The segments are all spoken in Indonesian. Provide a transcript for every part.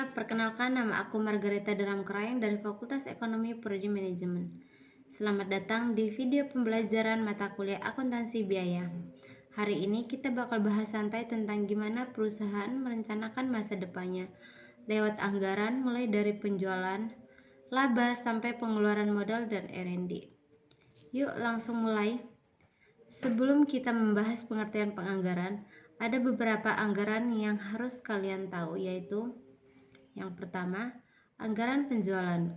Sebelumnya, perkenalkan nama aku Margareta Daramkraeng dari Fakultas Ekonomi Prodi Manajemen. Selamat datang di video pembelajaran mata kuliah akuntansi biaya. Hari ini kita bakal bahas santai tentang gimana perusahaan merencanakan masa depannya lewat anggaran mulai dari penjualan, laba sampai pengeluaran modal dan R&D. Yuk langsung mulai. Sebelum kita membahas pengertian penganggaran, ada beberapa anggaran yang harus kalian tahu, yaitu yang pertama, anggaran penjualan.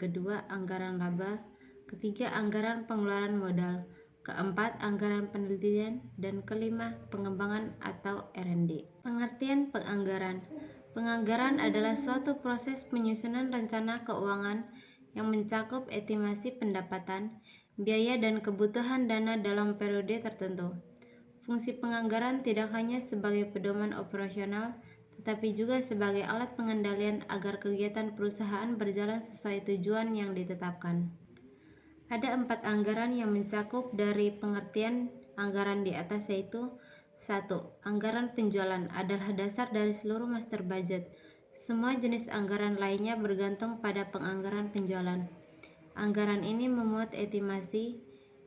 Kedua, anggaran laba. Ketiga, anggaran pengeluaran modal. Keempat, anggaran penelitian. Dan kelima, pengembangan atau R&D. Pengertian penganggaran. Penganggaran adalah suatu proses penyusunan rencana keuangan yang mencakup estimasi pendapatan, biaya, dan kebutuhan dana dalam periode tertentu. Fungsi penganggaran tidak hanya sebagai pedoman operasional, tetapi juga sebagai alat pengendalian agar kegiatan perusahaan berjalan sesuai tujuan yang ditetapkan. Ada 4 anggaran yang mencakup dari pengertian anggaran di atas, yaitu 1. Anggaran penjualan adalah dasar dari seluruh master budget. Semua jenis anggaran lainnya bergantung pada penganggaran penjualan. Anggaran ini memuat estimasi.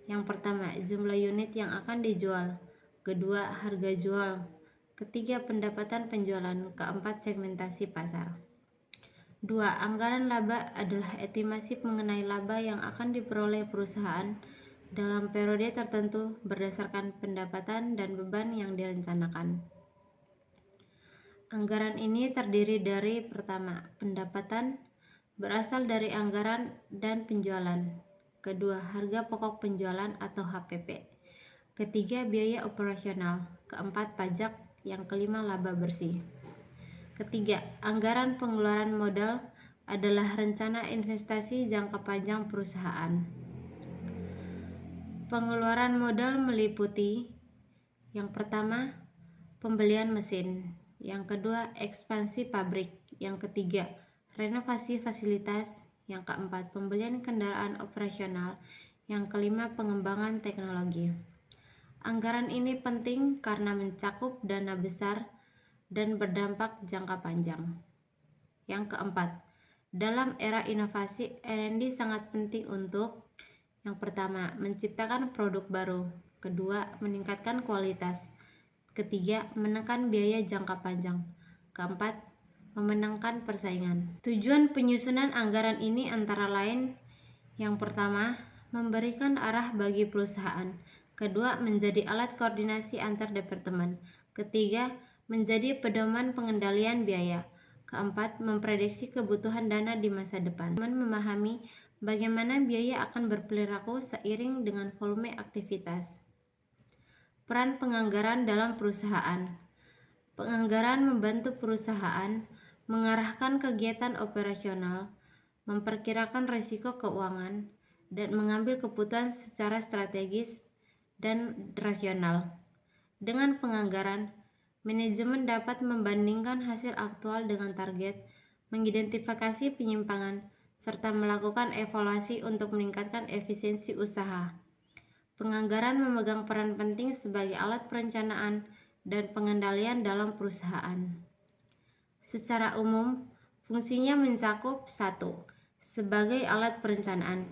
Yang pertama, jumlah unit yang akan dijual. Kedua, harga jual. Ketiga, pendapatan penjualan. Keempat, segmentasi pasar. 2. Anggaran laba adalah estimasi mengenai laba yang akan diperoleh perusahaan dalam periode tertentu berdasarkan pendapatan dan beban yang direncanakan. Anggaran ini terdiri dari pertama, pendapatan berasal dari anggaran dan penjualan. Kedua, harga pokok penjualan atau HPP. Ketiga, biaya operasional. Keempat, pajak. Yang kelima, laba bersih. Ketiga, anggaran pengeluaran modal adalah rencana investasi jangka panjang perusahaan. Pengeluaran modal meliputi yang pertama, pembelian mesin. Yang kedua, ekspansi pabrik. Yang ketiga, renovasi fasilitas. Yang keempat, pembelian kendaraan operasional. Yang kelima, pengembangan teknologi. Anggaran ini penting karena mencakup dana besar dan berdampak jangka panjang. Yang keempat, dalam era inovasi, R&D sangat penting untuk yang pertama, menciptakan produk baru. Kedua, meningkatkan kualitas. Ketiga, menekan biaya jangka panjang. Keempat, memenangkan persaingan. Tujuan penyusunan anggaran ini antara lain yang pertama, memberikan arah bagi perusahaan. Kedua, menjadi alat koordinasi antar departemen. Ketiga, menjadi pedoman pengendalian biaya. Keempat, memprediksi kebutuhan dana di masa depan. Memahami bagaimana biaya akan berperilaku seiring dengan volume aktivitas. Peran penganggaran dalam perusahaan. Penganggaran membantu perusahaan mengarahkan kegiatan operasional, memperkirakan risiko keuangan, dan mengambil keputusan secara strategis dan rasional. Dengan penganggaran, manajemen dapat membandingkan hasil aktual dengan target, mengidentifikasi penyimpangan, serta melakukan evaluasi untuk meningkatkan efisiensi usaha. Penganggaran memegang peran penting sebagai alat perencanaan dan pengendalian dalam perusahaan. Secara umum, fungsinya mencakup 1. Sebagai alat perencanaan.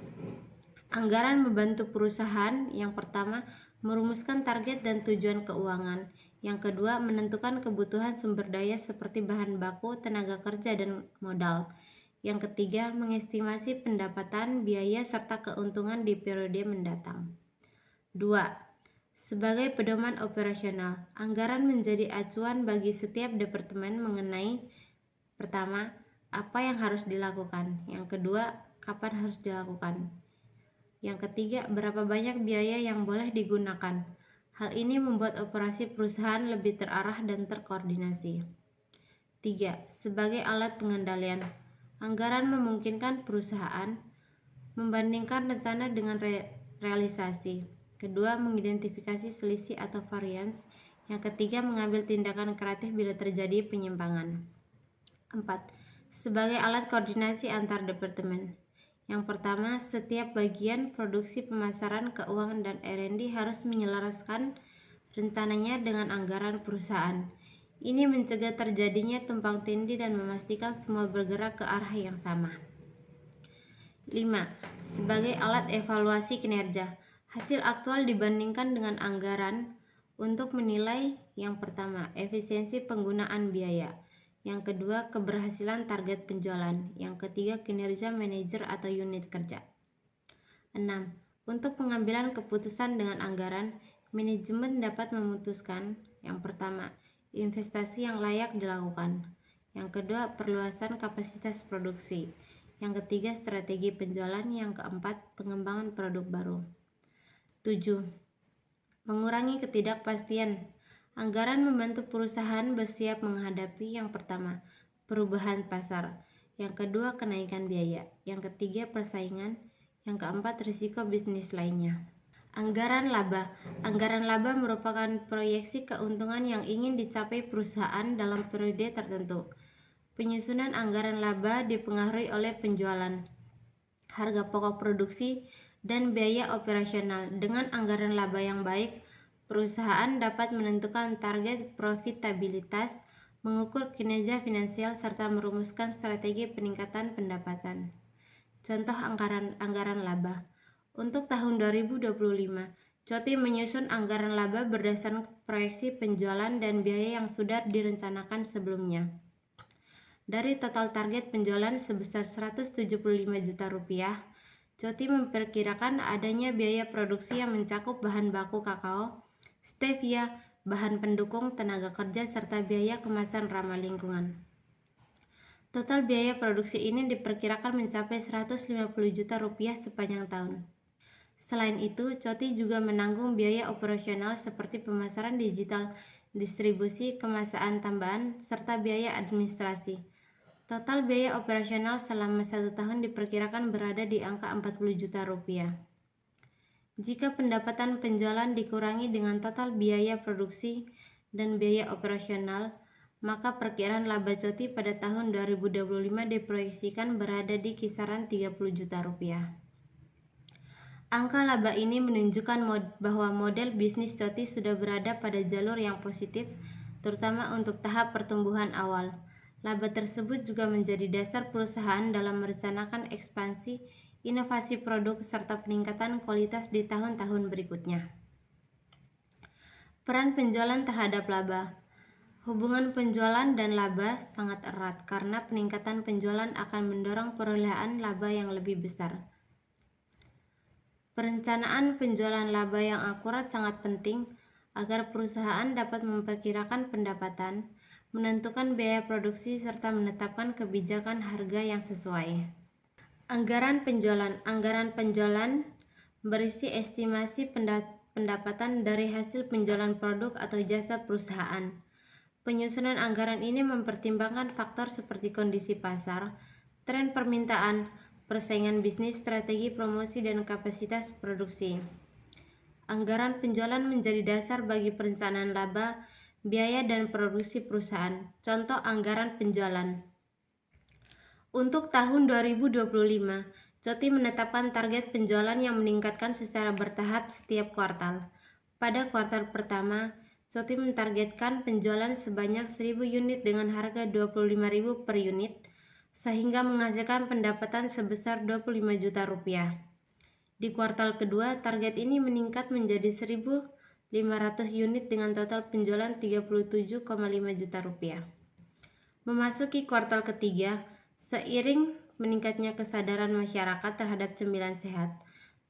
Anggaran membantu perusahaan yang pertama, merumuskan target dan tujuan keuangan. Yang kedua, menentukan kebutuhan sumber daya seperti bahan baku, tenaga kerja, dan modal. Yang ketiga, mengestimasi pendapatan, biaya, serta keuntungan di periode mendatang. 2. Sebagai pedoman operasional, anggaran menjadi acuan bagi setiap departemen mengenai pertama, apa yang harus dilakukan. Yang kedua, kapan harus dilakukan. Yang ketiga, berapa banyak biaya yang boleh digunakan. Hal ini membuat operasi perusahaan lebih terarah dan terkoordinasi. 3. Sebagai alat pengendalian, anggaran memungkinkan perusahaan membandingkan rencana dengan realisasi. Kedua, mengidentifikasi selisih atau varians. Yang ketiga, mengambil tindakan kreatif bila terjadi penyimpangan. 4. Sebagai alat koordinasi antar departemen. Yang pertama, setiap bagian produksi, pemasaran, keuangan, dan R&D harus menyelaraskan rencananya dengan anggaran perusahaan. Ini mencegah terjadinya tumpang tindih dan memastikan semua bergerak ke arah yang sama. 5. Sebagai alat evaluasi kinerja, hasil aktual dibandingkan dengan anggaran untuk menilai yang pertama, efisiensi penggunaan biaya, yang kedua, keberhasilan target penjualan, yang ketiga, kinerja manajer atau unit kerja. 6. Untuk pengambilan keputusan dengan anggaran, manajemen dapat memutuskan yang pertama, investasi yang layak dilakukan, yang kedua, perluasan kapasitas produksi, yang ketiga, strategi penjualan, yang keempat, pengembangan produk baru. 7. Mengurangi ketidakpastian. Anggaran membantu perusahaan bersiap menghadapi yang pertama, perubahan pasar, yang kedua, kenaikan biaya, yang ketiga, persaingan, yang keempat, risiko bisnis lainnya. Anggaran laba. Anggaran laba merupakan proyeksi keuntungan yang ingin dicapai perusahaan dalam periode tertentu. Penyusunan anggaran laba dipengaruhi oleh penjualan, harga pokok produksi, dan biaya operasional. Dengan anggaran laba yang baik, perusahaan dapat menentukan target profitabilitas, mengukur kinerja finansial, serta merumuskan strategi peningkatan pendapatan. Contoh anggaran laba. Untuk tahun 2025, Coty menyusun anggaran laba berdasarkan proyeksi penjualan dan biaya yang sudah direncanakan sebelumnya. Dari total target penjualan sebesar 175 juta rupiah, Coty memperkirakan adanya biaya produksi yang mencakup bahan baku kakao, stevia, bahan pendukung, tenaga kerja, serta biaya kemasan ramah lingkungan. Total biaya produksi ini diperkirakan mencapai 150 juta rupiah sepanjang tahun. Selain itu, Coty juga menanggung biaya operasional seperti pemasaran digital, distribusi, kemasan tambahan, serta biaya administrasi. Total biaya operasional selama 1 tahun diperkirakan berada di angka 40 juta rupiah. Jika pendapatan penjualan dikurangi dengan total biaya produksi dan biaya operasional, maka perkiraan laba Coty pada tahun 2025 diproyeksikan berada di kisaran 30 juta rupiah. Angka laba ini menunjukkan bahwa model bisnis Coty sudah berada pada jalur yang positif, terutama untuk tahap pertumbuhan awal. Laba tersebut juga menjadi dasar perusahaan dalam merencanakan ekspansi, inovasi produk, serta peningkatan kualitas di tahun-tahun berikutnya. Peran penjualan terhadap laba. Hubungan penjualan dan laba sangat erat karena peningkatan penjualan akan mendorong perolehan laba yang lebih besar. Perencanaan penjualan laba yang akurat sangat penting agar perusahaan dapat memperkirakan pendapatan, menentukan biaya produksi, serta menetapkan kebijakan harga yang sesuai. Anggaran penjualan. Anggaran penjualan berisi estimasi pendapatan dari hasil penjualan produk atau jasa perusahaan. Penyusunan anggaran ini mempertimbangkan faktor seperti kondisi pasar, tren permintaan, persaingan bisnis, strategi promosi, dan kapasitas produksi. Anggaran penjualan menjadi dasar bagi perencanaan laba, biaya, dan produksi perusahaan. Contoh anggaran penjualan. Untuk tahun 2025, Coty menetapkan target penjualan yang meningkatkan secara bertahap setiap kuartal. Pada kuartal pertama, Coty mentargetkan penjualan sebanyak 1.000 unit dengan harga 25.000 per unit, sehingga menghasilkan pendapatan sebesar 25 juta rupiah. Di kuartal kedua, target ini meningkat menjadi 1.500 unit dengan total penjualan 37,5 juta rupiah. Memasuki kuartal ketiga, seiring meningkatnya kesadaran masyarakat terhadap cemilan sehat,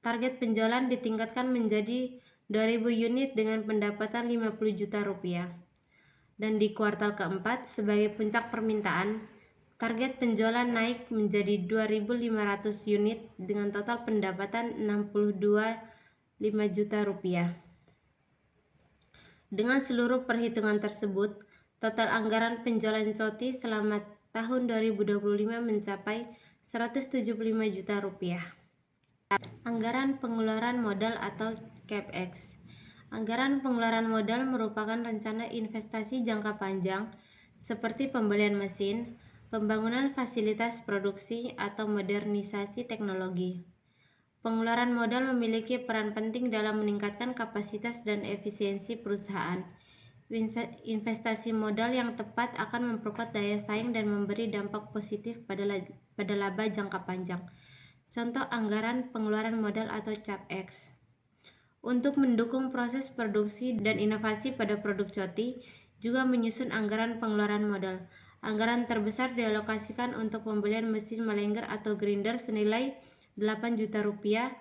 target penjualan ditingkatkan menjadi 2.000 unit dengan pendapatan 50 juta rupiah. Dan di kuartal keempat, sebagai puncak permintaan, target penjualan naik menjadi 2.500 unit dengan total pendapatan 62,5 juta rupiah. Dengan seluruh perhitungan tersebut, total anggaran penjualan Coty selama tahun 2025 mencapai 175 juta rupiah. Anggaran pengeluaran modal atau CapEx. Anggaran pengeluaran modal merupakan rencana investasi jangka panjang seperti pembelian mesin, pembangunan fasilitas produksi, atau modernisasi teknologi. Pengeluaran modal memiliki peran penting dalam meningkatkan kapasitas dan efisiensi perusahaan. Investasi modal yang tepat akan memperkuat daya saing dan memberi dampak positif pada laba jangka panjang. Contoh anggaran pengeluaran modal atau CapEx. Untuk mendukung proses produksi dan inovasi pada produk COTI, juga menyusun anggaran pengeluaran modal. Anggaran terbesar dialokasikan untuk pembelian mesin Malenger atau grinder senilai 8 juta rupiah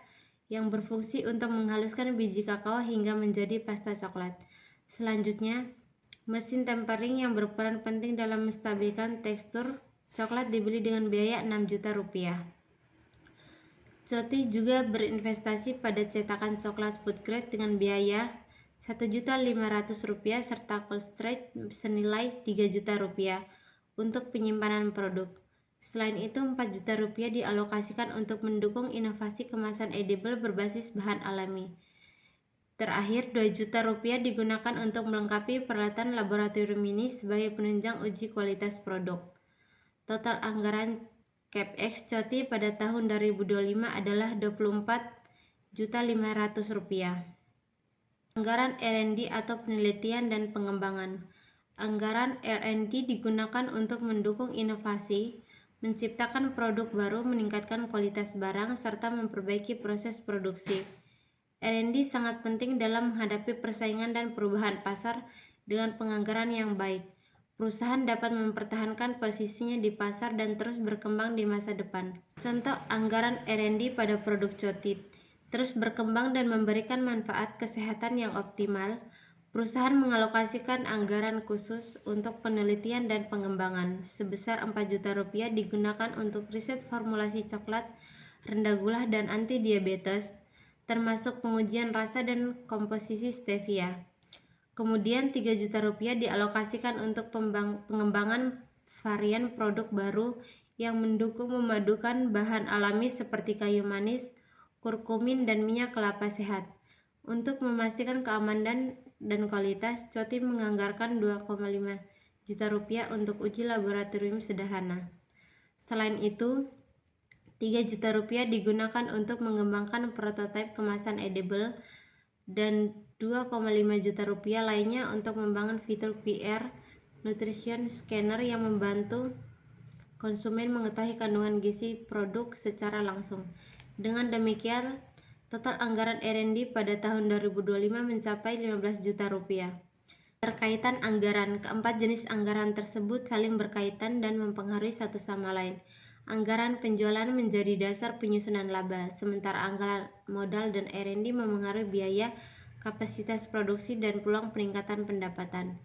yang berfungsi untuk menghaluskan biji kakao hingga menjadi pasta coklat. Selanjutnya, mesin tempering yang berperan penting dalam menstabilkan tekstur coklat dibeli dengan biaya 6 juta rupiah. COTI juga berinvestasi pada cetakan coklat food grade dengan biaya Rp1.500.000 serta cold storage senilai Rp3 juta untuk penyimpanan produk. Selain itu, Rp4 juta dialokasikan untuk mendukung inovasi kemasan edible berbasis bahan alami. Terakhir, Rp2 juta digunakan untuk melengkapi peralatan laboratorium ini sebagai penunjang uji kualitas produk. Total anggaran CapEx COTI pada tahun 2025 adalah Rp24.500.000. Anggaran R&D atau penelitian dan pengembangan. Anggaran R&D digunakan untuk mendukung inovasi, menciptakan produk baru, meningkatkan kualitas barang, serta memperbaiki proses produksi. R&D sangat penting dalam menghadapi persaingan dan perubahan pasar. Dengan penganggaran yang baik, perusahaan dapat mempertahankan posisinya di pasar dan terus berkembang di masa depan. Contoh anggaran R&D pada produk COTI terus berkembang dan memberikan manfaat kesehatan yang optimal. Perusahaan mengalokasikan anggaran khusus untuk penelitian dan pengembangan sebesar Rp4 juta digunakan untuk riset formulasi coklat rendah gula dan anti diabetes, termasuk pengujian rasa dan komposisi stevia. Kemudian Rp3 juta dialokasikan untuk pengembangan varian produk baru yang mendukung memadukan bahan alami seperti kayu manis, kurkumin, dan minyak kelapa sehat. Untuk memastikan keamanan dan kualitas, COTI menganggarkan Rp2,5 juta untuk uji laboratorium sederhana. Selain itu, Rp3 juta digunakan untuk mengembangkan prototipe kemasan edible dan Rp2,5 juta lainnya untuk membangun fitur QR Nutrition Scanner yang membantu konsumen mengetahui kandungan gizi produk secara langsung. Dengan demikian, total anggaran R&D pada tahun 2025 mencapai Rp15 juta. Terkaitan anggaran, keempat jenis anggaran tersebut saling berkaitan dan mempengaruhi satu sama lain. Anggaran penjualan menjadi dasar penyusunan laba, sementara anggaran modal dan R&D memengaruhi biaya, kapasitas produksi, dan peluang peningkatan pendapatan.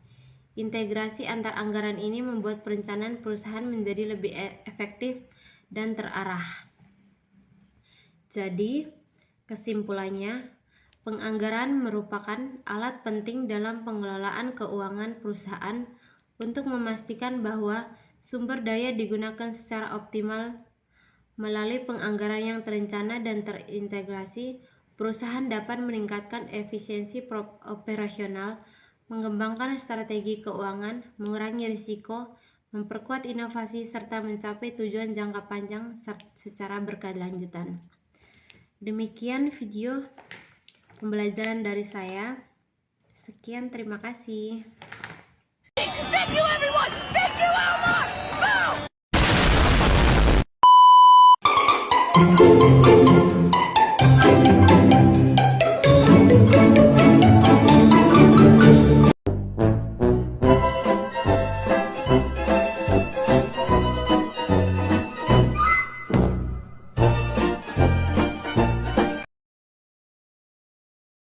Integrasi antar anggaran ini membuat perencanaan perusahaan menjadi lebih efektif dan terarah. Jadi, kesimpulannya, penganggaran merupakan alat penting dalam pengelolaan keuangan perusahaan untuk memastikan bahwa sumber daya digunakan secara optimal. Melalui penganggaran yang terencana dan terintegrasi, perusahaan dapat meningkatkan efisiensi operasional, mengembangkan strategi keuangan, mengurangi risiko, memperkuat inovasi, serta mencapai tujuan jangka panjang secara berkelanjutan. Demikian video pembelajaran dari saya. Sekian, terima kasih. Thank you everyone! Thank you Elmar! Boom!